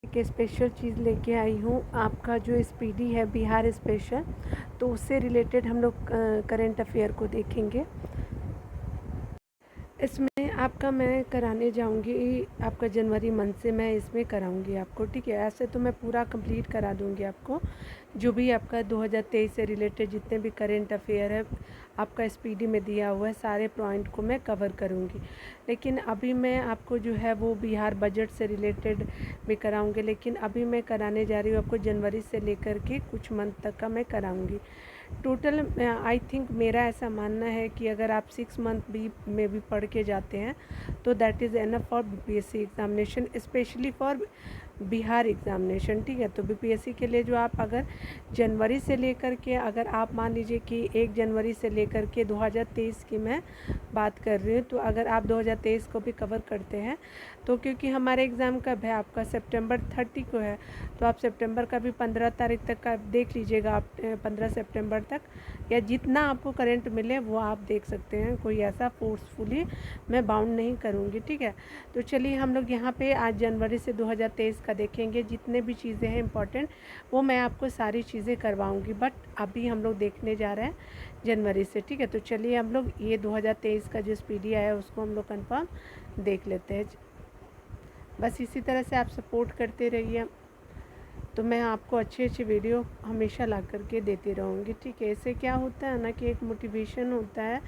एक स्पेशल चीज़ लेके आई हूँ। आपका जो स्पीडी है बिहार स्पेशल, तो उससे रिलेटेड हम लोग करंट अफेयर को देखेंगे। इसमें आपका मैं कराने जाऊँगी, आपका जनवरी मंथ से मैं इसमें कराऊँगी आपको, ठीक है। ऐसे तो मैं पूरा कंप्लीट करा दूँगी आपको, जो भी आपका 2023 से रिलेटेड जितने भी करंट अफेयर है आपका स्पीडी में दिया हुआ है, सारे पॉइंट को मैं कवर करूँगी। लेकिन अभी मैं आपको जो है वो बिहार बजट से रिलेटेड भी कराऊँगी, लेकिन अभी मैं कराने जा रही हूँ आपको जनवरी से लेकर के कुछ मंथ तक का मैं कराऊँगी। टोटल आई थिंक मेरा ऐसा मानना है कि अगर आप 6 मंथ भी में भी पढ़ के जाते हैं तो that is enough for BPSC examination, specially for Bihar examination, ठीक है। तो बीपीएससी के लिए जो आप अगर जनवरी से लेकर के, अगर आप मान लीजिए कि 1 जनवरी से लेकर के 2023 की मैं बात कर रही हूँ, तो अगर आप 2023 को भी कवर करते हैं तो, क्योंकि हमारे एग्ज़ाम कब है आपका सितंबर 30 को है, तो आप सितंबर का भी 15 तारीख तक का देख लीजिएगा आप, 15 सितंबर तक, या जितना आपको करंट मिले वो आप देख सकते हैं। कोई ऐसा फोर्सफुली मैं बाउंड नहीं करूँगी, ठीक है। तो चलिए हम लोग यहाँ पे आज जनवरी से 2023 का देखेंगे। जितने भी चीज़ें हैं इम्पॉर्टेंट वो मैं आपको सारी चीज़ें करवाऊँगी, बट अभी हम लोग देखने जा रहे हैं जनवरी से, ठीक है। तो चलिए हम लोग ये 2023 का जो स्पीडी आया है उसको हम लोग कन्फर्म देख लेते हैं। बस इसी तरह से आप सपोर्ट करते रहिए, तो मैं आपको अच्छे अच्छे वीडियो हमेशा ला करके देती रहूँगी, ठीक है। इससे क्या होता है ना कि एक मोटिवेशन होता है।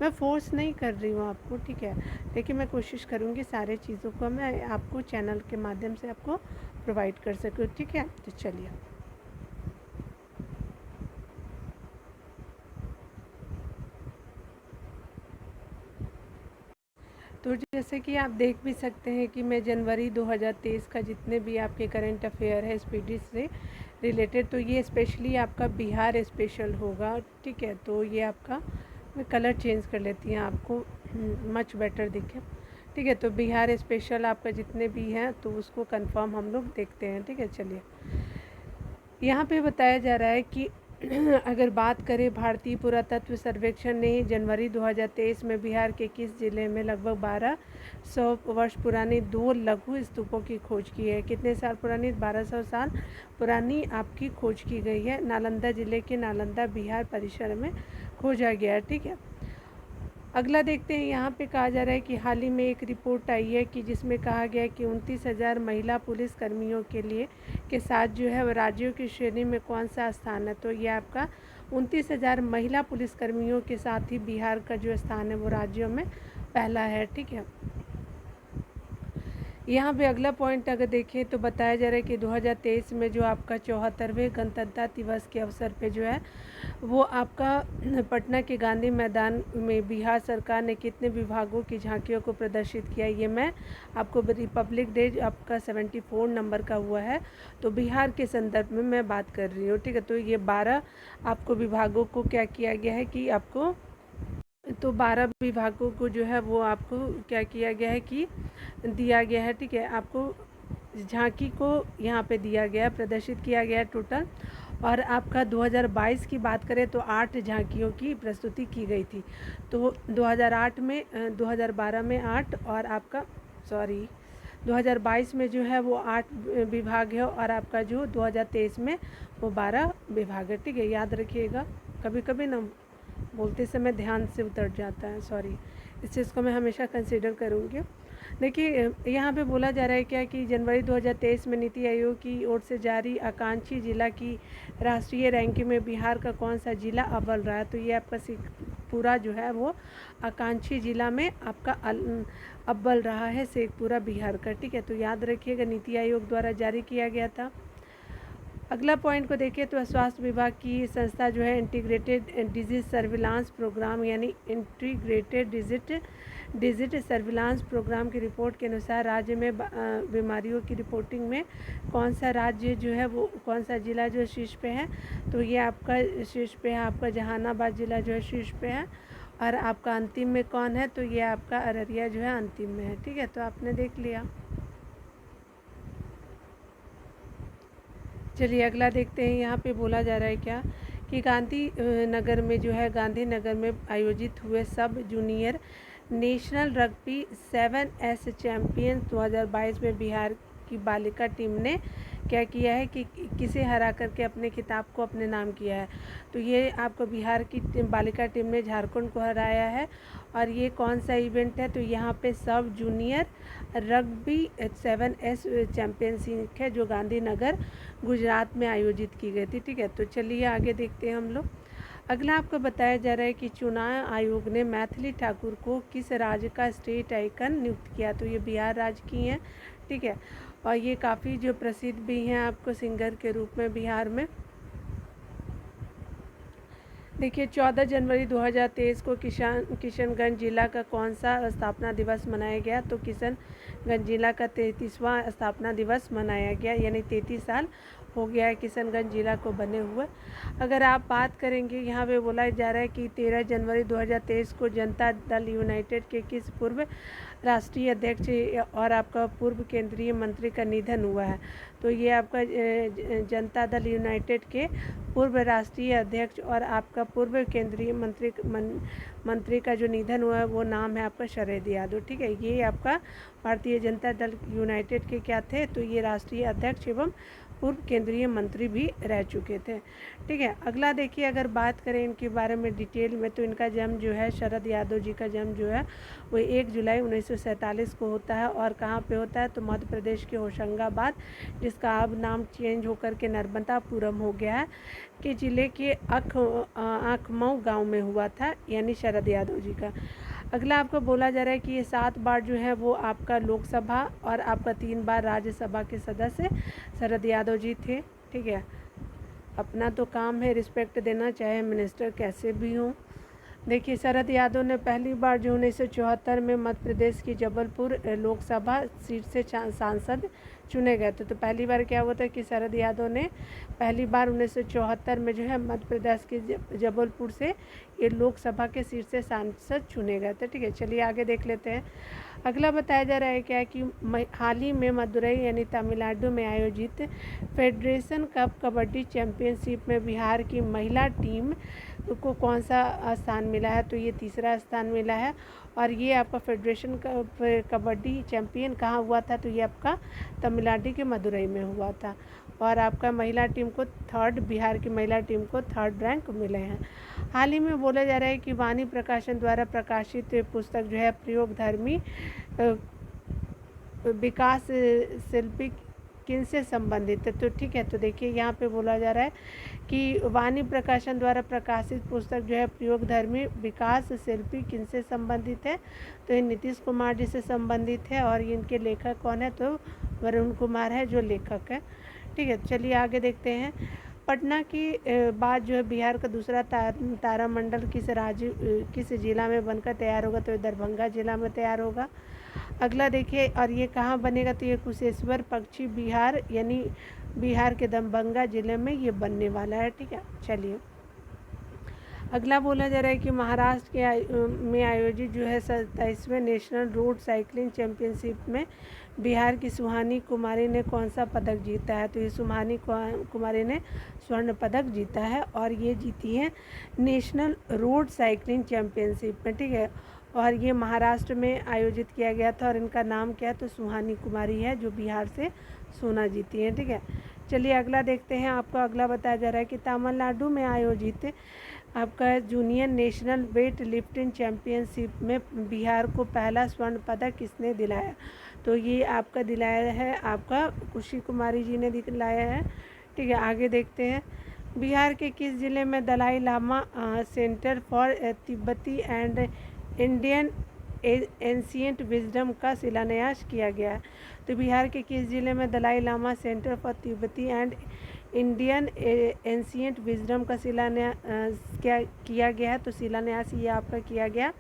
मैं फ़ोर्स नहीं कर रही हूँ आपको, ठीक है, लेकिन मैं कोशिश करूँगी सारे चीज़ों को मैं आपको चैनल के माध्यम से आपको प्रोवाइड कर सकूँ, ठीक है। तो चलिए, तो जैसे कि आप देख भी सकते हैं कि मैं जनवरी 2023 का जितने भी आपके करंट अफेयर है स्पीडी से रिलेटेड, तो ये स्पेशली आपका बिहार स्पेशल होगा, ठीक है। तो ये आपका, मैं कलर चेंज कर लेती हूँ आपको मच बेटर दिखे, ठीक है। तो बिहार स्पेशल आपका जितने भी हैं तो उसको कंफर्म हम लोग देखते हैं, ठीक है। चलिए, यहाँ पे बताया जा रहा है कि अगर बात करें, भारतीय पुरातत्व सर्वेक्षण ने जनवरी 2023 में बिहार के किस जिले में लगभग 1200 वर्ष पुरानी 2 लघु स्तूपों की खोज की है। कितने साल पुरानी? 1200 साल पुरानी आपकी खोज की गई है। नालंदा जिले के नालंदा बिहार परिसर में खोजा गया है, ठीक है। अगला देखते हैं, यहाँ पे कहा जा रहा है कि हाल ही में एक रिपोर्ट आई है कि जिसमें कहा गया है कि 29,000 महिला पुलिस कर्मियों के लिए के साथ जो है वो राज्यों की श्रेणी में कौन सा स्थान है। तो ये आपका 29,000 महिला पुलिस कर्मियों के साथ ही बिहार का जो स्थान है वो राज्यों में पहला है, ठीक है। यहाँ पे अगला पॉइंट अगर देखें तो बताया जा रहा है कि 2023 में जो आपका 74वें गणतंत्र दिवस के अवसर पे जो है वो आपका पटना के गांधी मैदान में बिहार सरकार ने कितने विभागों की झांकियों को प्रदर्शित किया। ये मैं आपको रिपब्लिक डे आपका 74 नंबर का हुआ है, तो बिहार के संदर्भ में मैं बात कर रही हूँ, ठीक है। तो ये 12 आपको विभागों को क्या किया गया है कि आपको, तो 12 विभागों को जो है वो आपको क्या किया गया है कि दिया गया है, ठीक है। आपको झांकी को यहाँ पे दिया गया, प्रदर्शित किया गया टोटल। और आपका 2022 की बात करें तो 8 झांकियों की प्रस्तुति की गई थी। तो 2008 में 2012 में 8 और आपका 2022 में जो है वो 8 विभाग है, और आपका जो 2023 में वो 12 विभाग है, ठीक है। याद रखिएगा, कभी कभी ना बोलते समय ध्यान से उतर जाता है, सॉरी। इस चीज़ को मैं हमेशा कंसिडर करूँगी। देखिए, यहाँ पे बोला जा रहा है क्या कि जनवरी 2023 में नीति आयोग की ओर से जारी आकांक्षी जिला की राष्ट्रीय रैंकिंग में बिहार का कौन सा जिला अव्वल रहा है। तो ये आपका पूरा जो है वो आकांक्षी जिला में आपका अव्वल रहा है शेखपुरा बिहार का, ठीक है। तो याद रखिएगा, नीति आयोग द्वारा जारी किया गया था। अगला पॉइंट को देखिए तो स्वास्थ्य विभाग की संस्था जो है इंटीग्रेटेड डिजीज सर्विलांस प्रोग्राम यानी इंटीग्रेटेड डिजिट सर्विलांस प्रोग्राम की रिपोर्ट के अनुसार राज्य में बीमारियों की रिपोर्टिंग में कौन सा राज्य जो है वो, कौन सा ज़िला जो शीर्ष पे है। तो ये आपका शीर्ष पे है, आपका जहानाबाद ज़िला जो है शीर्ष पे है। और आपका अंतिम में कौन है? तो ये आपका अररिया जो है अंतिम में है, ठीक है। तो आपने देख लिया। चलिए अगला देखते हैं। यहाँ पे बोला जा रहा है क्या कि गांधी नगर में जो है, गांधीनगर में आयोजित हुए सब junior national rugby 7S champions 2022 में बिहार की बालिका टीम ने क्या किया है कि किसे हरा करके अपने खिताब को अपने नाम किया है। तो ये आपको बिहार की बालिका टीम ने झारखंड को हराया है। और ये कौन सा इवेंट है, तो यहाँ पे सब जूनियर रग्बी 7S चैम्पियनशिप है जो गांधीनगर गुजरात में आयोजित की गई थी। ठीक है, तो चलिए आगे देखते हैं हम लोग। अगला आपको बताया जा रहा है कि चुनाव आयोग ने मैथिली ठाकुर को किस राज्य का स्टेट आइकन नियुक्त किया। तो ये बिहार राज्य की हैं। ठीक है, और ये काफ़ी जो प्रसिद्ध भी हैं आपको सिंगर के रूप में बिहार में। देखिए 14 जनवरी 2023 को किशनगंज जिला का कौन सा स्थापना दिवस मनाया गया। तो किशनगंज जिला का 33वां स्थापना दिवस मनाया गया, यानी 33 साल हो गया है किशनगंज जिला को बने हुए। अगर आप बात करेंगे, यहाँ पे बोला जा रहा है कि 13 जनवरी 2023 को जनता दल यूनाइटेड के किस पूर्व राष्ट्रीय अध्यक्ष और आपका पूर्व केंद्रीय मंत्री का निधन हुआ है। तो ये आपका जनता दल यूनाइटेड के पूर्व राष्ट्रीय अध्यक्ष और आपका पूर्व केंद्रीय मंत्री का जो निधन हुआ है वो नाम है आपका शरद यादव। ठीक है, ये आपका भारतीय जनता दल यूनाइटेड के क्या थे, तो ये राष्ट्रीय अध्यक्ष एवं पूर्व केंद्रीय मंत्री भी रह चुके थे। ठीक है, अगला देखिए, अगर बात करें इनके बारे में डिटेल में, तो इनका जन्म जो है शरद यादव जी का जन्म जो है वो 1 जुलाई 1947 को होता है। और कहाँ पे होता है, तो मध्य प्रदेश के होशंगाबाद, जिसका अब नाम चेंज होकर के नर्मदापुरम हो गया है, के ज़िले के आखमऊ गांव में हुआ था, यानी शरद यादव जी का। अगला आपको बोला जा रहा है कि ये 7 बार जो है वो आपका लोकसभा और आपका 3 बार राज्यसभा के सदस्य शरद यादव जी थे। ठीक है, अपना तो काम है रिस्पेक्ट देना, चाहे मिनिस्टर कैसे भी हों। देखिए शरद यादव ने पहली बार जो 1974 में मध्य प्रदेश की जबलपुर लोकसभा सीट से सांसद चुने गए थे। तो पहली बार क्या हुआ था कि शरद यादव ने पहली बार 1974 में जो है मध्य प्रदेश के जबलपुर से ये लोकसभा के सीट से सांसद चुने गए थे। ठीक है, चलिए आगे देख लेते हैं। अगला बताया जा रहा है क्या कि हाल ही में मदुरई यानी तमिलनाडु में आयोजित फेडरेशन कप कबड्डी चैंपियनशिप में बिहार की महिला टीम को कौन सा स्थान मिला है। तो ये 3रा स्थान मिला है। और ये आपका फेडरेशन कबड्डी चैंपियन कहाँ हुआ था, तो ये आपका तमिलनाडु के मदुरई में हुआ था। और आपका महिला टीम को 3rd, बिहार की महिला टीम को 3rd रैंक मिले हैं। हाल ही में बोला जा रहा है कि वाणी प्रकाशन द्वारा प्रकाशित पुस्तक जो है प्रयोगधर्मी विकास शिल्पी किन से संबंधित है। तो ठीक है, तो देखिए यहाँ पे बोला जा रहा है कि वाणी प्रकाशन द्वारा प्रकाशित पुस्तक जो है प्रयोगधर्मी विकास शिल्पी किन से संबंधित है। तो ये नीतीश कुमार जी से संबंधित है। और इनके लेखक कौन है, तो वरुण कुमार है जो लेखक है। ठीक है, चलिए आगे देखते हैं। पटना की बाद जो है बिहार का दूसरा तारामंडल किस जिला में बनकर तैयार होगा। तो ये दरभंगा जिला में तैयार होगा। अगला देखिए, और ये कहाँ बनेगा, तो ये कुशेश्वर पक्षी बिहार यानी बिहार के दरभंगा जिले में ये बनने वाला है। ठीक है, चलिए अगला बोला जा रहा है कि महाराष्ट्र के में आयोजित जो है 27वें नेशनल रोड साइकिलिंग चैंपियनशिप में बिहार की सुहानी कुमारी ने कौन सा पदक जीता है। तो ये सुहानी कुमारी ने स्वर्ण पदक जीता है और ये जीती है नेशनल रोड साइकिलिंग चैंपियनशिप में। ठीक है, और ये महाराष्ट्र में आयोजित किया गया था और इनका नाम क्या है, तो सुहानी कुमारी है जो बिहार से सोना जीती है। ठीक है, चलिए अगला देखते हैं। आपको अगला बताया जा रहा है कि तमिलनाडु में आयोजित आपका junior national weight lifting championship में बिहार को पहला स्वर्ण पदक किसने दिलाया। तो ये आपका दिलाया है आपका खुशी कुमारी जी ने दिलाया है। ठीक है, आगे देखते हैं। बिहार के किस ज़िले में दलाई लामा सेंटर फॉर तिब्बती एंड इंडियन एंशिएंट विजडम का शिलान्यास किया गया। तो बिहार के किस ज़िले में दलाई लामा सेंटर फॉर तिब्बती एंड इंडियन एंशिएंट विजडम का शिलान्यास किया गया है। तो शिलान्यास ये आपका किया गया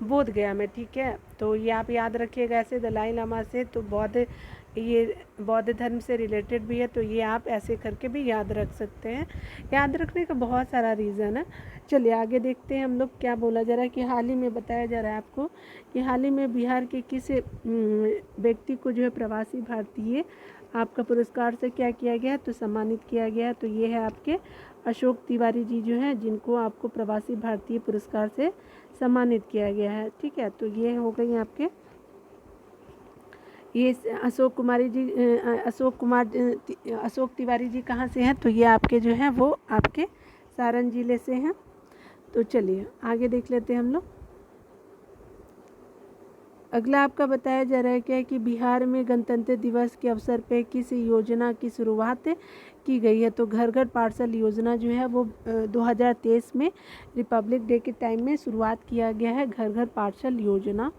बोध गया में। ठीक है, तो ये आप याद रखिएगा ऐसे दलाई लामा से, तो बौद्ध धर्म से रिलेटेड भी है, तो ये आप ऐसे करके भी याद रख सकते हैं। याद रखने का बहुत सारा रीज़न है। चलिए आगे देखते हैं हम लोग क्या बोला जा रहा है कि हाल ही में बताया जा रहा है आपको कि हाल ही में बिहार के किस व्यक्ति को जो है प्रवासी भारतीय आपका पुरस्कार से क्या किया गया, तो सम्मानित किया गया। तो ये है आपके अशोक तिवारी जी जो हैं, जिनको आपको प्रवासी भारतीय पुरस्कार से सम्मानित किया गया है। ठीक है, तो ये हो गई आपके ये अशोक तिवारी जी कहाँ से हैं? तो ये आपके जो हैं वो आपके सारण जिले से हैं। तो चलिए आगे देख लेते हैं हम लोग। अगला आपका बताया जा रहा है क्या है कि बिहार में गणतंत्र दिवस के अवसर पे किस योजना की शुरुआत की गई है? तो घर घर पार्सल योजना जो है वो 2023 में रिपब्लिक डे के टाइम में शुरुआत किया गया है, घर घर पार्सल योजना।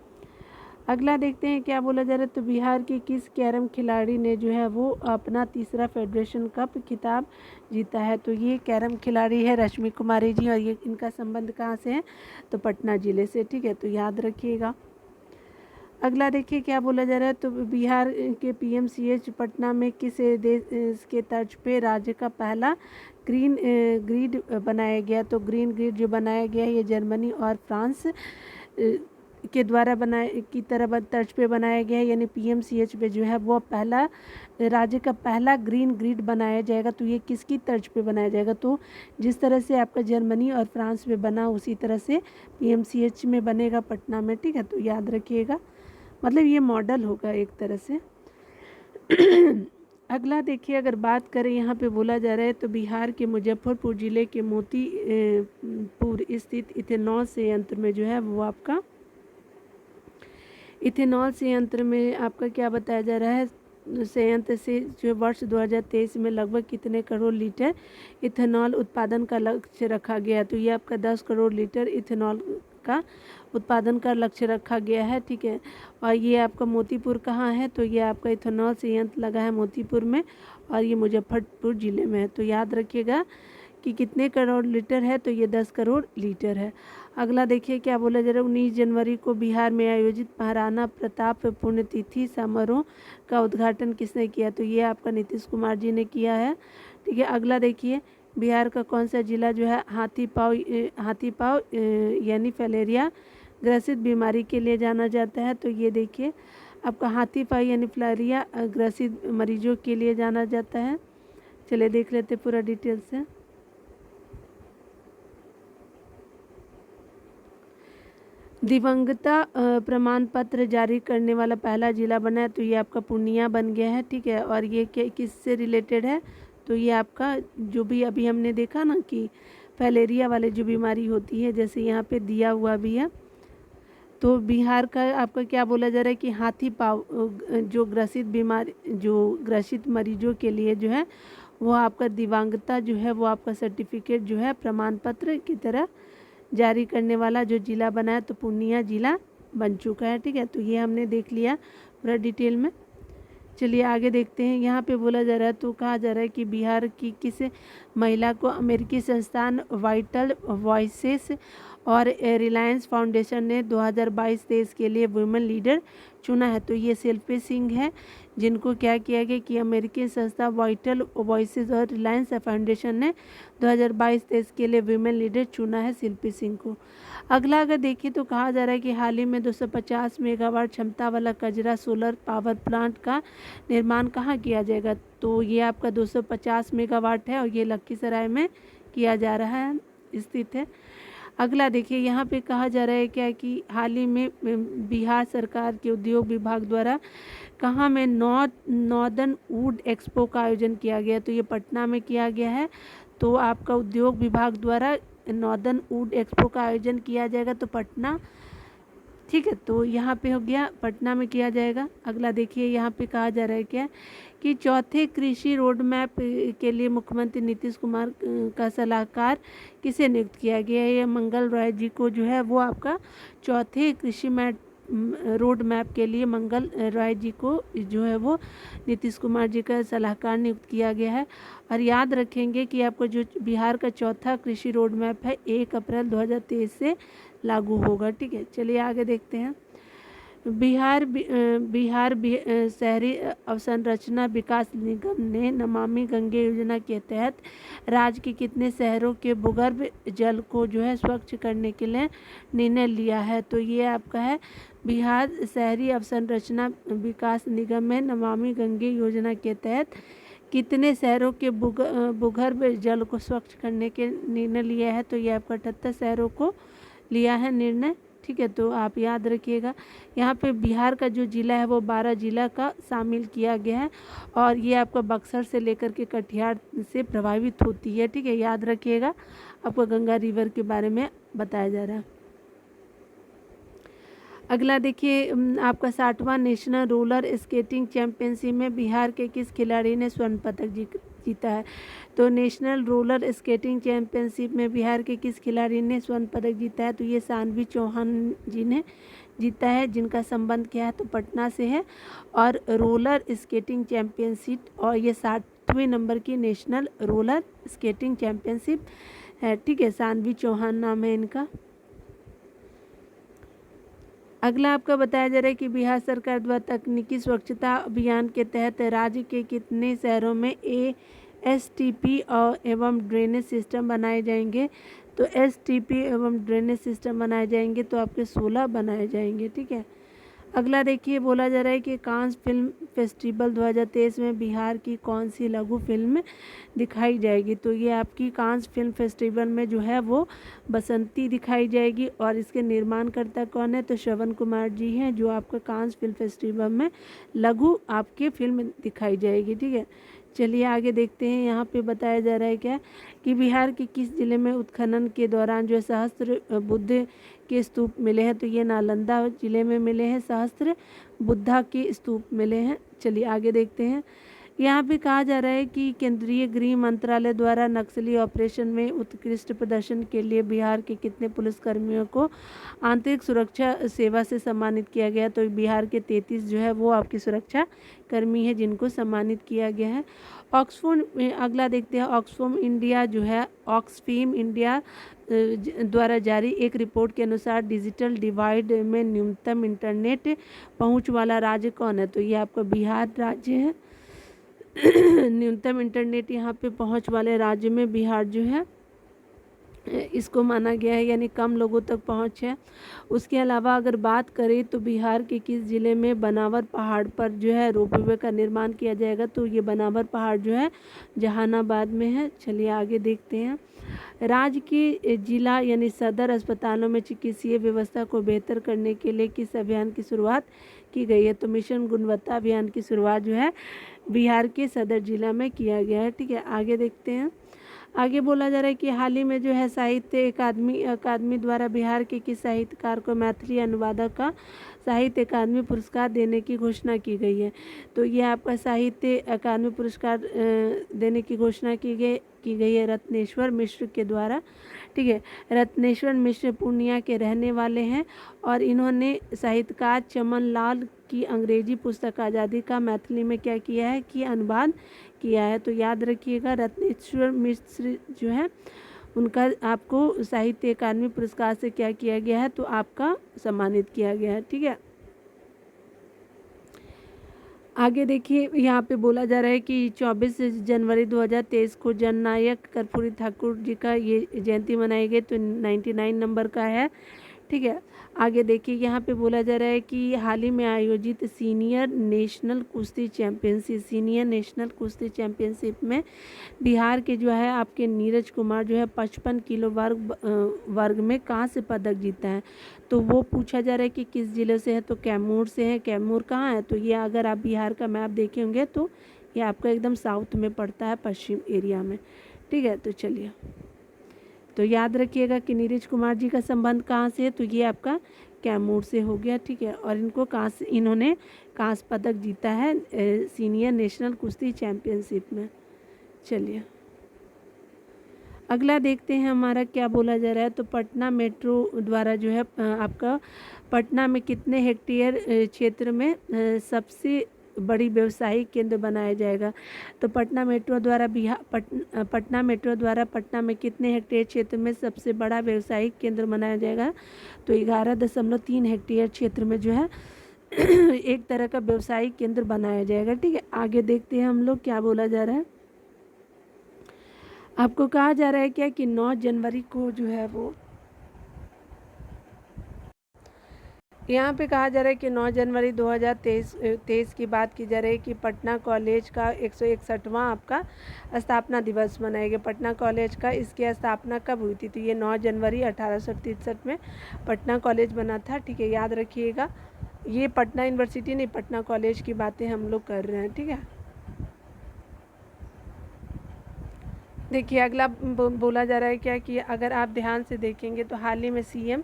अगला देखते हैं क्या बोला जा रहा है। तो बिहार के किस कैरम खिलाड़ी ने जो है वो अपना तीसरा फेडरेशन कप खिताब जीता है? तो ये कैरम खिलाड़ी है रश्मि कुमारी जी, और ये इनका संबंध कहाँ से है? तो पटना जिले से, ठीक है, तो याद रखिएगा। अगला देखिए क्या बोला जा रहा है। तो बिहार के पीएमसीएच पटना में किस देश के तर्ज पे राज्य का पहला ग्रीन ग्रिड बनाया गया? तो ग्रीन ग्रिड जो बनाया गया है ये जर्मनी और फ्रांस के द्वारा तर्ज पे बनाया गया है, यानी पीएमसीएच पे जो है वो पहला राज्य का पहला ग्रीन ग्रिड बनाया जाएगा। तो ये किसकी तर्ज पे बनाया जाएगा? तो जिस तरह से आपका जर्मनी और फ्रांस में बना उसी तरह से पीएमसीएच में बनेगा पटना में, ठीक है, तो याद रखिएगा। मतलब ये मॉडल होगा एक तरह से। अगला देखिए, अगर बात करें यहाँ पे बोला जा रहा है तो बिहार के मुजफ्फरपुर ज़िले के मोतीपुर स्थित इथेनॉल संयंत्र में जो है वो आपका इथेनॉल संयंत्र में आपका क्या बताया जा रहा है? संयंत्र से जो वर्ष 2023 में लगभग कितने करोड़ लीटर इथेनॉल उत्पादन का लक्ष्य रखा गया? तो ये आपका 10 करोड़ लीटर इथेनॉल का उत्पादन का लक्ष्य रखा गया है, ठीक है। और ये आपका मोतीपुर कहाँ है? तो ये आपका इथेनॉल संयंत्र लगा है मोतीपुर में, और ये मुजफ्फरपुर ज़िले में है। तो याद रखिएगा कि कितने करोड़ लीटर है? तो ये 10 करोड़ लीटर है। अगला देखिए क्या बोला जा रहा है। 19 जनवरी को बिहार में आयोजित महाराणा प्रताप पुण्यतिथि समारोह का उद्घाटन किसने किया? तो ये आपका नीतीश कुमार जी ने किया है, ठीक है। अगला देखिए, बिहार का कौन सा जिला जो है हाथी पाँव यानी फैलेरिया ग्रसित बीमारी के लिए जाना जाता है? तो ये देखिए आपका हाथी पाँव यानी फैलेरिया ग्रसित मरीजों के लिए जाना जाता है। चलिए देख लेते पूरा डिटेल से। दिवंगता प्रमाण पत्र जारी करने वाला पहला जिला बना है? तो ये आपका पूर्णिया बन गया है, ठीक है। और ये किससे रिलेटेड है? तो ये आपका जो भी अभी हमने देखा ना कि फैलेरिया वाले जो बीमारी होती है, जैसे यहाँ पे दिया हुआ भी है। तो बिहार का आपका क्या बोला जा रहा है कि हाथी पाँव जो ग्रसित मरीजों के लिए जो है वो आपका दिव्यांगता जो है वो आपका सर्टिफिकेट जो है प्रमाण पत्र की तरह जारी करने वाला जो जिला बना है, तो पूर्णिया जिला बन चुका है, ठीक है। तो ये हमने देख लिया पूरा डिटेल में। चलिए आगे देखते हैं। यहाँ पे बोला जा रहा है, तो कहा जा रहा है कि बिहार की किस महिला को अमेरिकी संस्थान वाइटल वॉइसेस और रिलायंस फाउंडेशन ने 2022-23 के लिए वुमेन लीडर चुना है? तो ये शिल्पी सिंह है, जिनको क्या किया गया कि अमेरिकी संस्था वाइटल वॉइसेस और रिलायंस फाउंडेशन ने 2022-23 के लिए वुमेन लीडर चुना है शिल्पी सिंह को। अगला अगर देखिए तो कहा जा रहा है कि हाल ही में 250 मेगावाट क्षमता वाला कजरा सोलर पावर प्लांट का निर्माण कहाँ किया जाएगा? तो ये आपका 250 मेगावाट है और ये लखीसराय में किया जा रहा है, स्थित है। अगला देखिए, यहाँ पे कहा जा रहा है क्या कि हाल ही में बिहार सरकार के उद्योग विभाग द्वारा कहाँ में नॉर्दर्न वुड एक्सपो का आयोजन किया गया? तो ये पटना में किया गया है। तो आपका उद्योग विभाग द्वारा नॉर्दर्न वुड एक्सपो का आयोजन किया जाएगा, तो पटना, ठीक है। तो यहाँ पे हो गया पटना में किया जाएगा। अगला देखिए, यहाँ पे कहा जा रहा है क्या कि चौथे कृषि रोड मैप के लिए मुख्यमंत्री नीतीश कुमार का सलाहकार किसे नियुक्त किया गया है? मंगल रॉय जी को जो है वो आपका चौथे कृषि रोड मैप के लिए मंगल रॉय जी को जो है वो नीतीश कुमार जी का सलाहकार नियुक्त किया गया है। और याद रखेंगे कि आपको जो बिहार का चौथा कृषि रोड मैप है 1 अप्रैल 2023 से लागू होगा, ठीक है। चलिए आगे देखते हैं। बिहार शहरी अवसंरचना विकास निगम ने नमामि गंगे योजना के तहत राज्य के कितने शहरों के भूगर्भ जल को जो है स्वच्छ करने के लिए निर्णय लिया है? तो ये आपका है बिहार शहरी अवसंरचना विकास निगम में नमामि गंगे योजना के तहत कितने शहरों के भूगर्भ जल को स्वच्छ करने के निर्णय लिया है? तो ये आपका 78 शहरों को लिया है निर्णय, ठीक है, तो आप याद रखिएगा। यहाँ पे बिहार का जो ज़िला है वो 12 ज़िला का शामिल किया गया है और ये आपका बक्सर से लेकर के कटिहार से प्रभावित होती है। ठीक है, याद रखिएगा, आपको गंगा रिवर के बारे में बताया जा रहा है। अगला देखिए, आपका 60वां नेशनल रोलर स्केटिंग चैंपियनशिप में बिहार के किस खिलाड़ी ने स्वर्ण पदक जीता है। तो नेशनल रोलर स्केटिंग चैंपियनशिप में बिहार के किस खिलाड़ी ने स्वर्ण पदक जीता है। तो ये सानवी चौहान जी ने जीता है, जिनका संबंध क्या है तो पटना से है। और रोलर स्केटिंग चैंपियनशिप, और ये 60वें नंबर की नेशनल रोलर स्केटिंग चैंपियनशिप है। ठीक है, सानवी चौहान नाम है इनका। अगला आपका बताया जा रहा है कि बिहार सरकार द्वारा तकनीकी स्वच्छता अभियान के तहत राज्य के कितने शहरों में एसटीपी और एवं ड्रेनेज सिस्टम बनाए जाएंगे। तो एसटीपी एवं ड्रेनेज सिस्टम बनाए जाएंगे तो आपके 16 बनाए जाएंगे। ठीक है, अगला देखिए, बोला जा रहा है कि कांस फिल्म फेस्टिवल 2023 में बिहार की कौन सी लघु फिल्म दिखाई जाएगी। तो ये आपकी कांस फिल्म फेस्टिवल में जो है वो बसंती दिखाई जाएगी। और इसके निर्माणकर्ता कौन है तो श्रवण कुमार जी हैं, जो आपका कांस फिल्म फेस्टिवल में लघु आपकी फिल्म दिखाई जाएगी। ठीक है, चलिए आगे देखते हैं। यहाँ पे बताया जा रहा है क्या कि बिहार के किस जिले में उत्खनन के दौरान जो है सहस्त्र बुद्ध के स्तूप मिले हैं। तो ये नालंदा जिले में मिले हैं, सहस्त्र बुद्धा के स्तूप मिले हैं। चलिए आगे देखते हैं। यहाँ पे कहा जा रहा है कि केंद्रीय गृह मंत्रालय द्वारा नक्सली ऑपरेशन में उत्कृष्ट प्रदर्शन के लिए बिहार के कितने पुलिसकर्मियों को आंतरिक सुरक्षा सेवा से सम्मानित किया गया। तो बिहार के 33 जो है वो आपकी सुरक्षा कर्मी है जिनको सम्मानित किया गया है। ऑक्सफोर्ड में अगला देखते हैं, ऑक्सफोर्ड इंडिया जो है, ऑक्सफेम इंडिया द्वारा जारी एक रिपोर्ट के अनुसार डिजिटल डिवाइड में न्यूनतम इंटरनेट पहुंच वाला राज्य कौन है। तो ये आपका बिहार राज्य है। न्यूनतम इंटरनेट यहाँ पे पहुँच वाले राज्य में बिहार जो है इसको माना गया है, यानी कम लोगों तक पहुँच है। उसके अलावा अगर बात करें तो बिहार के किस ज़िले में बनावर पहाड़ पर जो है रोपवे का निर्माण किया जाएगा। तो ये बनावर पहाड़ जो है जहानाबाद में है। चलिए आगे देखते हैं। राज्य के जिला यानी सदर अस्पतालों में चिकित्सीय व्यवस्था को बेहतर करने के लिए किस अभियान की शुरुआत की गई है। तो मिशन गुणवत्ता अभियान की शुरुआत जो है बिहार के सदर जिला में किया गया है। ठीक है, आगे देखते हैं। आगे बोला जा रहा है कि हाल ही में जो है साहित्य अकादमी द्वारा बिहार के किस साहित्यकार को मैथिली अनुवादक का साहित्य अकादमी पुरस्कार देने की घोषणा की गई है। तो ये आपका साहित्य अकादमी पुरस्कार देने की घोषणा की गई है रत्नेश्वर मिश्र के द्वारा। ठीक है, रत्नेश्वर मिश्र पूर्णिया के रहने वाले हैं और इन्होंने साहित्यकार चमन लाल की अंग्रेजी पुस्तक आज़ादी का मैथिली में क्या किया है कि अनुवाद किया है। तो याद रखिएगा, रत्नेश्वर मिश्र जो है उनका आपको साहित्य अकादमी पुरस्कार से क्या किया गया है तो आपका सम्मानित किया गया है। ठीक है, आगे देखिए, यहाँ पे बोला जा रहा है कि 24 जनवरी 2023 को जननायक कर्पूरी ठाकुर जी का ये जयंती मनाई गई। तो 99 नंबर का है। ठीक है, आगे देखिए, यहाँ पे बोला जा रहा है कि हाल ही में आयोजित सीनियर नेशनल कुश्ती चैंपियनशिप में बिहार के जो है आपके नीरज कुमार जो है 55 किलो वर्ग में कहाँ से पदक जीता है। तो वो पूछा जा रहा है कि किस ज़िले से है। तो कैमूर से है। कैमूर कहाँ है तो ये अगर आप बिहार का मैप देखे होंगे तो ये आपका एकदम साउथ में पड़ता है, पश्चिम एरिया में। ठीक है, तो चलिए, तो याद रखिएगा कि नीरज कुमार जी का संबंध कहाँ से है तो ये आपका कैमूर से हो गया। ठीक है, और इन्होंने कांस्य पदक जीता है सीनियर नेशनल कुश्ती चैंपियनशिप में। चलिए अगला देखते हैं हमारा क्या बोला जा रहा है। तो पटना मेट्रो द्वारा जो है आपका पटना में कितने हेक्टेयर क्षेत्र में सबसे बड़ी व्यवसायिक केंद्र बनाया जाएगा। तो पटना मेट्रो द्वारा पटना में कितने हेक्टेयर क्षेत्र में सबसे बड़ा व्यवसायिक केंद्र बनाया जाएगा। तो 11.3 हेक्टेयर क्षेत्र में जो है एक तरह का व्यवसायिक केंद्र बनाया जाएगा। ठीक है, आगे देखते हैं हम लोग क्या बोला जा रहा है। आपको कहा जा रहा है क्या कि 9 जनवरी को जो है वो यहाँ पे कहा जा रहा है कि 9 जनवरी 2023 की बात की जा रही है कि पटना कॉलेज का 161वां आपका स्थापना दिवस मनाया गया। पटना कॉलेज का इसकी स्थापना कब हुई थी? तो ये 9 जनवरी 1863 में पटना कॉलेज बना था। ठीक है, याद रखिएगा। ये पटना यूनिवर्सिटी नहीं, पटना कॉलेज की बातें हम लोग कर रहे हैं। ठीक है, देखिए अगला बोला जा रहा है क्या कि अगर आप ध्यान से देखेंगे तो हाल ही में सीएम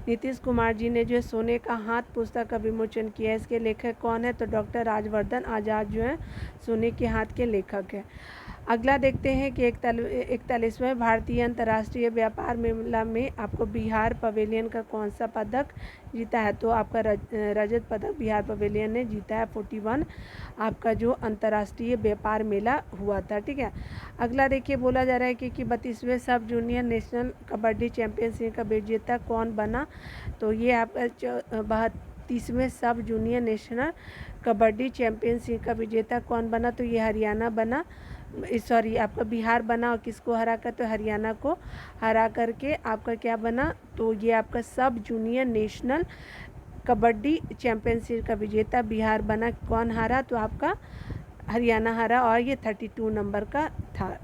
नीतीश कुमार जी ने जो है सोने का हाथ पुस्तक का विमोचन किया है। इसके लेखक कौन है? तो डॉक्टर राजवर्धन आज़ाद जो है सोने के हाथ के लेखक है। अगला देखते हैं कि 41वें भारतीय अंतर्राष्ट्रीय व्यापार मेला में आपको बिहार पवेलियन का कौन सा पदक जीता है? तो आपका रजत पदक बिहार पवेलियन ने जीता है। 41 आपका जो अंतर्राष्ट्रीय व्यापार मेला हुआ था। ठीक है, अगला देखिए बोला जा रहा है कि 32वें सब जूनियर नेशनल कबड्डी चैंपियनशिप का विजेता कौन बना? तो ये आपका 32वें सब जूनियर नेशनल कबड्डी चैंपियनशिप का विजेता कौन बना? तो ये हरियाणा बना, सॉरी आपका बिहार बना। और किसको हरा कर? तो हरियाणा को हरा करके आपका क्या बना? तो ये आपका सब जूनियर नेशनल कबड्डी चैंपियनशिप का विजेता बिहार बना। कौन हारा? तो आपका हरियाणा हारा, और ये 32 नंबर का था।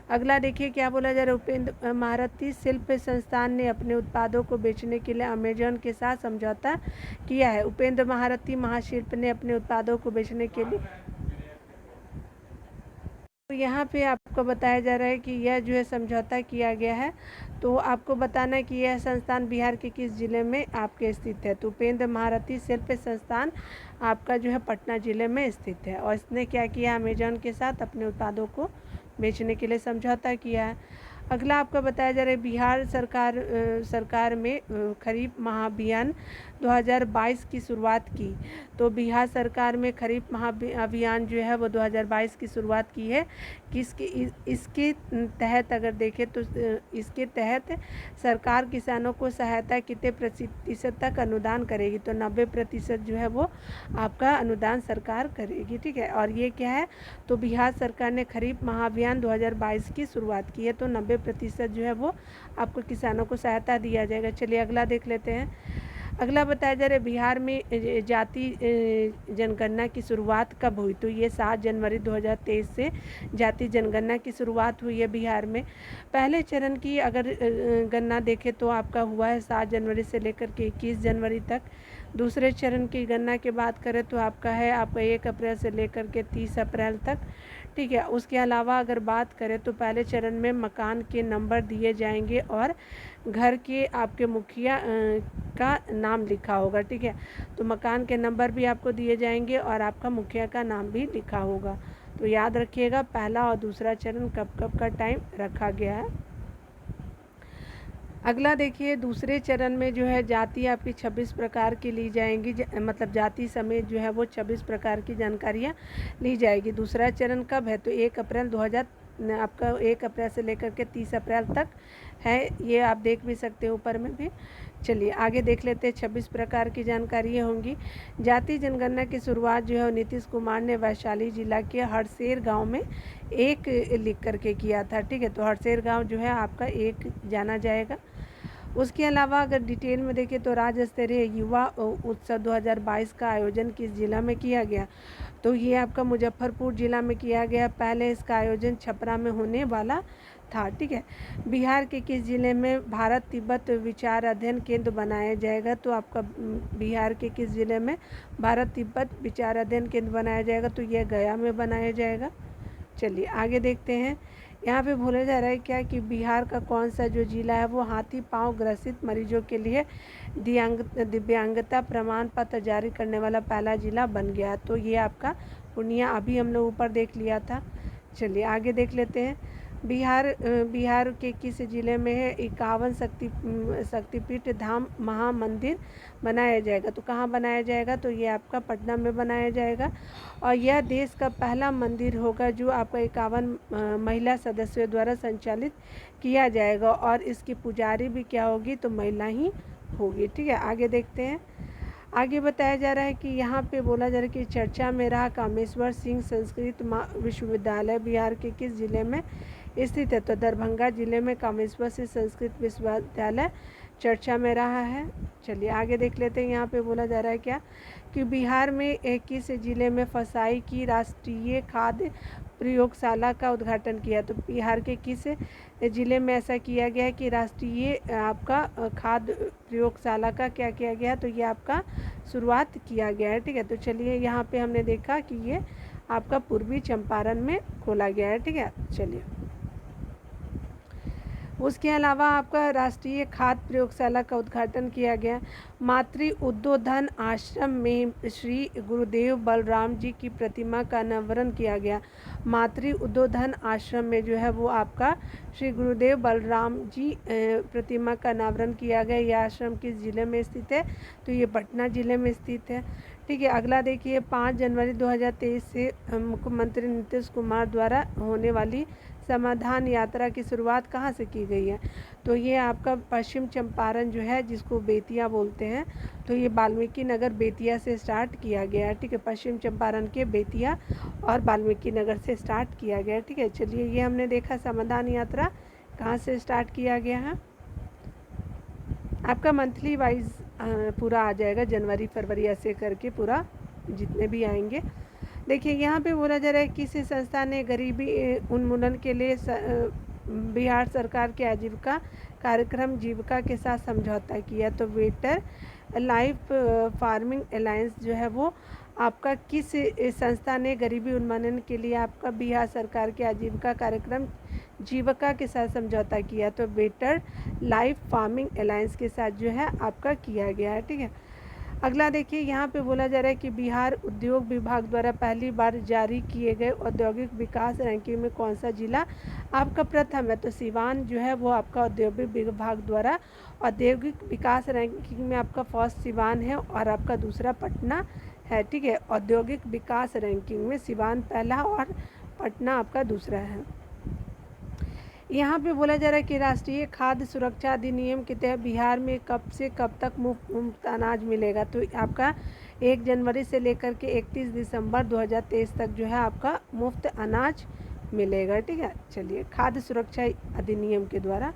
अगला देखिए क्या बोला जा रहा है। उपेंद्र महारथी शिल्प संस्थान ने अपने उत्पादों को बेचने के लिए अमेजन के साथ समझौता किया है। उपेंद्र महारथी महाशिल्प ने अपने उत्पादों को बेचने के लिए, तो यहाँ पे आपको बताया जा रहा है कि यह जो है समझौता किया गया है। तो आपको बताना है कि यह संस्थान बिहार के किस ज़िले में आपके स्थित है? तो उपेंद्र महारथी शिल्प संस्थान आपका जो है पटना ज़िले में स्थित है। और इसने क्या किया? अमेजन के साथ अपने उत्पादों को बेचने के लिए समझौता किया है। अगला आपका बताया जा रहा है बिहार सरकार में खरीफ महाअभियान 2022 की शुरुआत की। तो बिहार सरकार में खरीफ महाअभियान जो है वो 2022 की शुरुआत की है। इसके तहत अगर देखें तो इसके तहत सरकार किसानों को सहायता कितने प्रतिशत तक अनुदान करेगी? तो 90% जो है वो आपका अनुदान सरकार करेगी। ठीक है, और ये क्या है? तो बिहार सरकार ने खरीफ महाअभियान 2022 की शुरुआत की है। तो 90% जो है वो आपको किसानों को सहायता दिया जाएगा। चलिए अगला देख लेते हैं। अगला बताया जा रहा है बिहार में जाति जनगणना की शुरुआत कब हुई? तो ये 7 जनवरी 2023 से जाति जनगणना की शुरुआत हुई है बिहार में। पहले चरण की अगर गणना देखें तो आपका हुआ है 7 जनवरी से लेकर के 21 जनवरी तक। दूसरे चरण की गणना की बात करें तो आपका 1 अप्रैल से लेकर के 30 अप्रैल तक। ठीक है, उसके अलावा अगर बात करें तो पहले चरण में मकान के नंबर दिए जाएंगे और घर के आपके मुखिया का नाम लिखा होगा। ठीक है, तो मकान के नंबर भी आपको दिए जाएंगे और आपका मुखिया का नाम भी लिखा होगा। तो याद रखिएगा पहला और दूसरा चरण कब कब का टाइम रखा गया है। अगला देखिए दूसरे चरण में जो है जाति आपकी 26 प्रकार की ली जाएंगी, मतलब जाति समेत जो है वो 26 प्रकार की जानकारियाँ ली जाएगी। दूसरा चरण कब है? तो 1 अप्रैल 2000 आपका 1 अप्रैल से लेकर के 30 अप्रैल तक है। ये आप देख भी सकते हो ऊपर में भी। चलिए आगे देख लेते हैं। 26 प्रकार की जानकारियाँ होंगी। जाति जनगणना की शुरुआत जो है नीतीश कुमार ने वैशाली जिला के हरसेर गांव में एक लिख करके किया था। ठीक है, तो हरसेर गांव जो है आपका एक जाना जाएगा। उसके अलावा अगर डिटेल में देखें तो राज्य स्तरीय युवा उत्सव 2022 का आयोजन किस जिला में किया गया? तो ये आपका मुजफ्फरपुर जिला में किया गया। पहले इसका आयोजन छपरा में होने वाला था। ठीक है, बिहार के किस जिले में भारत तिब्बत विचार अध्ययन केंद्र बनाया जाएगा? तो आपका बिहार के किस जिले में भारत तिब्बत विचार अध्ययन केंद्र बनाया जाएगा? तो यह गया में बनाया जाएगा। चलिए आगे देखते हैं। यहाँ पे बोला जा रहा है क्या कि बिहार का कौन सा जो जिला है वो हाथी पांव ग्रसित मरीजों के लिए दिव्यांगता प्रमाण पत्र जारी करने वाला पहला जिला बन गया। तो ये आपका पूर्णिया अभी हम लोग ऊपर देख लिया था। चलिए आगे देख लेते हैं। बिहार के किस जिले में है 51 शक्तिपीठ धाम महामंदिर बनाया जाएगा? तो कहाँ बनाया जाएगा? तो ये आपका पटना में बनाया जाएगा। और यह देश का पहला मंदिर होगा जो आपका 51 महिला सदस्यों द्वारा संचालित किया जाएगा। और इसकी पुजारी भी क्या होगी? तो महिला ही होगी। ठीक है, आगे देखते हैं। आगे बताया जा रहा है कि यहाँ पे बोला जा रहा है कि चर्चा में रहा कामेश्वर सिंह संस्कृत विश्वविद्यालय बिहार के किस जिले में स्थित है? तो दरभंगा जिले में कामेश्वर सिंह संस्कृत विश्वविद्यालय चर्चा में रहा है। चलिए आगे देख लेते हैं। यहाँ पे बोला जा रहा है क्या कि बिहार में 21 जिले में फसाई की राष्ट्रीय खाद्य प्रयोगशाला का उद्घाटन किया। तो बिहार के किस ज़िले में ऐसा किया गया है कि राष्ट्रीय आपका खाद्य प्रयोगशाला का क्या किया गया, तो ये आपका शुरुआत किया गया है। ठीक है, तो चलिए यहाँ पे हमने देखा कि ये आपका पूर्वी चंपारण में खोला गया है। ठीक है, चलिए उसके अलावा आपका राष्ट्रीय खाद्य प्रयोगशाला का उद्घाटन किया गया। मातृ उद्बोधन आश्रम में श्री गुरुदेव बलराम जी की प्रतिमा का अनावरण किया गया। मातृ उद्बोधन आश्रम में जो है वो आपका श्री गुरुदेव बलराम जी प्रतिमा का अनावरण किया गया। यह आश्रम किस जिले में स्थित है, तो ये पटना जिले में स्थित है। ठीक है, अगला देखिए 5 जनवरी 2023 से मुख्यमंत्री नीतीश कुमार द्वारा होने वाली समाधान यात्रा की शुरुआत कहाँ से की गई है, तो ये आपका पश्चिम चंपारण जो है जिसको बेतिया बोलते हैं, तो ये वाल्मीकि नगर बेतिया से स्टार्ट किया गया है। ठीक है, पश्चिम चंपारण के बेतिया और वाल्मीकि नगर से स्टार्ट किया गया है। ठीक है, चलिए ये हमने देखा समाधान यात्रा कहाँ से स्टार्ट किया गया है। आपका मंथली वाइज पूरा आ जाएगा, जनवरी फरवरी ऐसे करके पूरा जितने भी आएंगे। देखिए यहाँ पे बोला जा रहा है किसी संस्था ने गरीबी उन्मूलन के लिए बिहार सरकार के आजीविका कार्यक्रम जीविका के साथ समझौता किया। तो बेटर लाइफ फार्मिंग अलायंस जो है वो आपका किस संस्था ने गरीबी उन्मूलन के लिए आपका बिहार सरकार के आजीविका कार्यक्रम जीविका के साथ समझौता किया। तो बेटर लाइफ फार्मिंग अलायंस के साथ जो है आपका किया गया है। ठीक है, अगला देखिए यहाँ पे बोला जा रहा है कि बिहार उद्योग विभाग द्वारा पहली बार जारी किए गए औद्योगिक विकास रैंकिंग में कौन सा जिला आपका प्रथम है। तो सिवान जो है वो आपका औद्योगिक विभाग द्वारा औद्योगिक विकास रैंकिंग में आपका फर्स्ट सिवान है और आपका दूसरा पटना है। ठीक है, औद्योगिक विकास रैंकिंग में सिवान पहला और पटना आपका दूसरा है। यहाँ पे बोला जा रहा है कि राष्ट्रीय खाद्य सुरक्षा अधिनियम के तहत बिहार में कब से कब तक मुफ्त अनाज मिलेगा। तो आपका 1 जनवरी से लेकर के 31 दिसंबर 2023 तक जो है आपका मुफ्त अनाज मिलेगा। ठीक है, चलिए खाद्य सुरक्षा अधिनियम के द्वारा।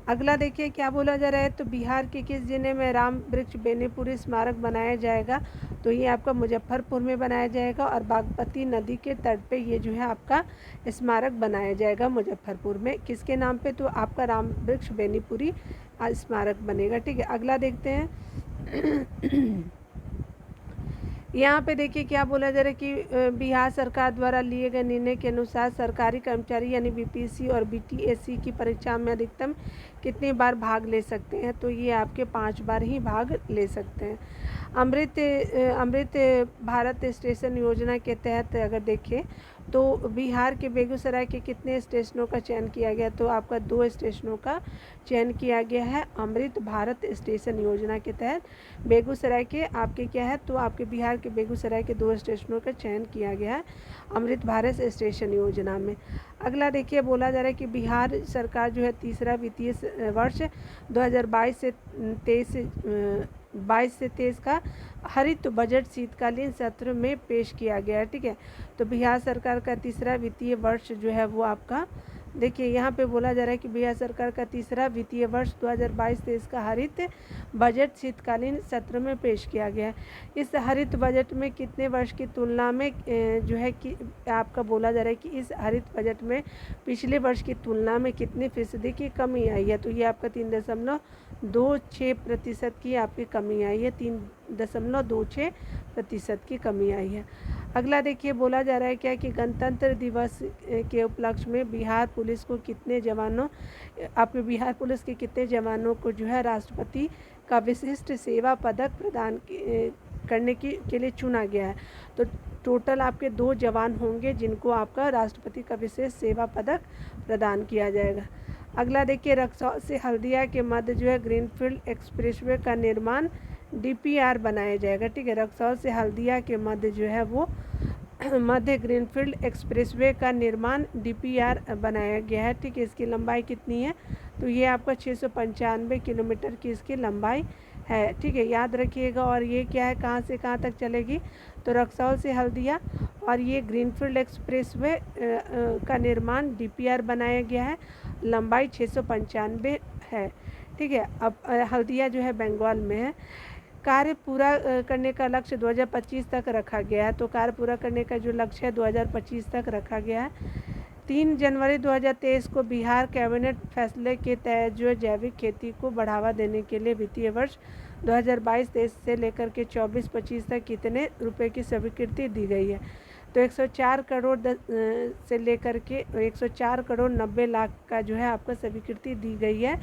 अगला देखिए क्या बोला जा रहा है, तो बिहार के किस जिले में राम वृक्ष बेनीपुरी स्मारक बनाया जाएगा। तो ये आपका मुजफ्फरपुर में बनाया जाएगा और बागमती नदी के तट पे ये जो है आपका स्मारक बनाया जाएगा मुजफ्फरपुर में। किसके नाम पे, तो आपका राम वृक्ष बेनीपुरी स्मारक बनेगा। ठीक है, अगला देखते हैं। यहाँ पे देखिए क्या बोला जा रहा है कि बिहार सरकार द्वारा लिए गए निर्णय के अनुसार सरकारी कर्मचारी यानी बीपीएससी और बीटीएससी की परीक्षा में अधिकतम कितनी बार भाग ले सकते हैं। तो ये आपके 5 बार ही भाग ले सकते हैं। अमृत भारत स्टेशन योजना के तहत अगर देखें तो बिहार के बेगूसराय के कितने स्टेशनों का चयन किया गया, तो आपका 2 स्टेशनों का चयन किया गया है अमृत भारत स्टेशन योजना के तहत। बेगूसराय के आपके क्या है, तो आपके बिहार के बेगूसराय के 2 स्टेशनों का चयन किया गया है अमृत भारत स्टेशन योजना में। अगला देखिए बोला जा रहा है कि बिहार सरकार जो है तीसरा वित्तीय वर्ष 2022 से 23 का हरित बजट शीतकालीन सत्र में पेश किया गया है। ठीक है, तो बिहार सरकार का तीसरा वित्तीय वर्ष जो है वो आपका देखिए यहाँ पे बोला जा रहा है कि बिहार सरकार का तीसरा वित्तीय वर्ष 2022-23 का हरित बजट शीतकालीन सत्र में पेश किया गया है। इस हरित बजट में कितने वर्ष की तुलना में जो है कि आपका बोला जा रहा है कि इस हरित बजट में पिछले वर्ष की तुलना में कितनी फीसदी की कमी आई है। तो ये आपका 3.26% की आपकी कमी आई है, 3.26% की कमी आई है। अगला देखिए बोला जा रहा है क्या कि गणतंत्र दिवस के उपलक्ष्य में बिहार पुलिस को कितने जवानों आपके बिहार पुलिस के कितने जवानों को जो है राष्ट्रपति का विशिष्ट सेवा पदक प्रदान करने के लिए चुना गया है। तो टोटल आपके 2 जवान होंगे जिनको आपका राष्ट्रपति का विशेष सेवा पदक प्रदान किया जाएगा। अगला देखिए रक्सौल से हल्दिया के मध्य जो है ग्रीनफील्ड एक्सप्रेसवे का निर्माण डीपीआर बनाया जाएगा। ठीक है, रक्सौल से हल्दिया के मध्य जो है वो मध्य ग्रीनफील्ड एक्सप्रेसवे का निर्माण डीपीआर बनाया गया है। ठीक है, इसकी लंबाई कितनी है, तो ये आपका 695 किलोमीटर की इसकी लंबाई है। ठीक है, याद रखिएगा। और ये क्या है, कहाँ से कहाँ तक चलेगी, तो रक्सौल से हल्दिया और ये ग्रीनफील्ड एक्सप्रेसवे का निर्माण डीपीआर बनाया गया है, लंबाई 695 है। ठीक है। अब हल्दिया जो है बंगाल में है। कार्य पूरा करने का लक्ष्य 2025 तक रखा गया है। तो कार्य पूरा करने का जो लक्ष्य है 2025 तक रखा गया है। 3 जनवरी 2023 को बिहार कैबिनेट फैसले के तहत जो जैविक खेती को बढ़ावा देने के लिए वित्तीय वर्ष 2022-23 से लेकर के 24-25 तक कितने रुपए की स्वीकृति दी गई है। तो 104 करोड़ से लेकर के 104 करोड़ 90 लाख का जो है आपका स्वीकृति दी गई है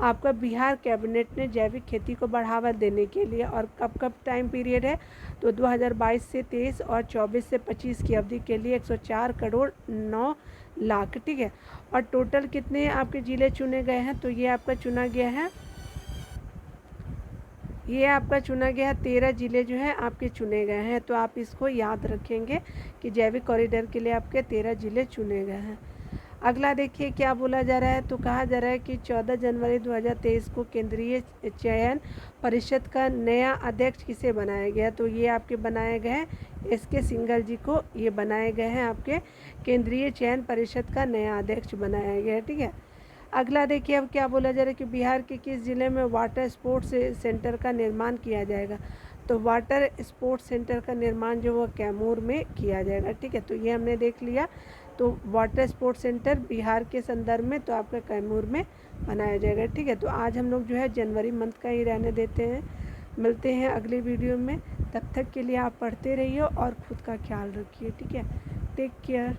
आपका बिहार कैबिनेट ने जैविक खेती को बढ़ावा देने के लिए। और कब कब टाइम पीरियड है, तो 2022 से 23 और 24 से 25 की अवधि के लिए 104 करोड़ 9 लाख। ठीक है। और टोटल कितने आपके ज़िले चुने गए हैं, तो ये आपका चुना गया है, ये आपका चुना गया है 13 ज़िले जो है आपके चुने गए हैं। तो आप इसको याद रखेंगे कि जैविक कॉरिडोर के लिए आपके 13 ज़िले चुने गए हैं। अगला देखिए क्या बोला जा रहा है, तो कहा जा रहा है कि 14 जनवरी 2023 को केंद्रीय चयन परिषद का नया अध्यक्ष किसे बनाया गया। तो ये आपके बनाए गए हैं एस.के. सिंघल जी को, ये बनाए गए हैं आपके केंद्रीय चयन परिषद का नया अध्यक्ष बनाया गया है। ठीक है। अगला देखिए अब क्या बोला जा रहा है कि बिहार के किस ज़िले में वाटर स्पोर्ट्स सेंटर का निर्माण किया जाएगा। तो वाटर स्पोर्ट्स सेंटर का निर्माण जो वो कैमूर में किया जाएगा। ठीक है। तो ये हमने देख लिया। तो वाटर स्पोर्ट्स सेंटर बिहार के संदर्भ में तो आपका कैमूर में बनाया जाएगा। ठीक है। तो आज हम लोग जो है जनवरी मंथ का ही रहने देते हैं। मिलते हैं अगली वीडियो में। तब तक के लिए आप पढ़ते रहिए और ख़ुद का ख्याल रखिए। ठीक है। Take care.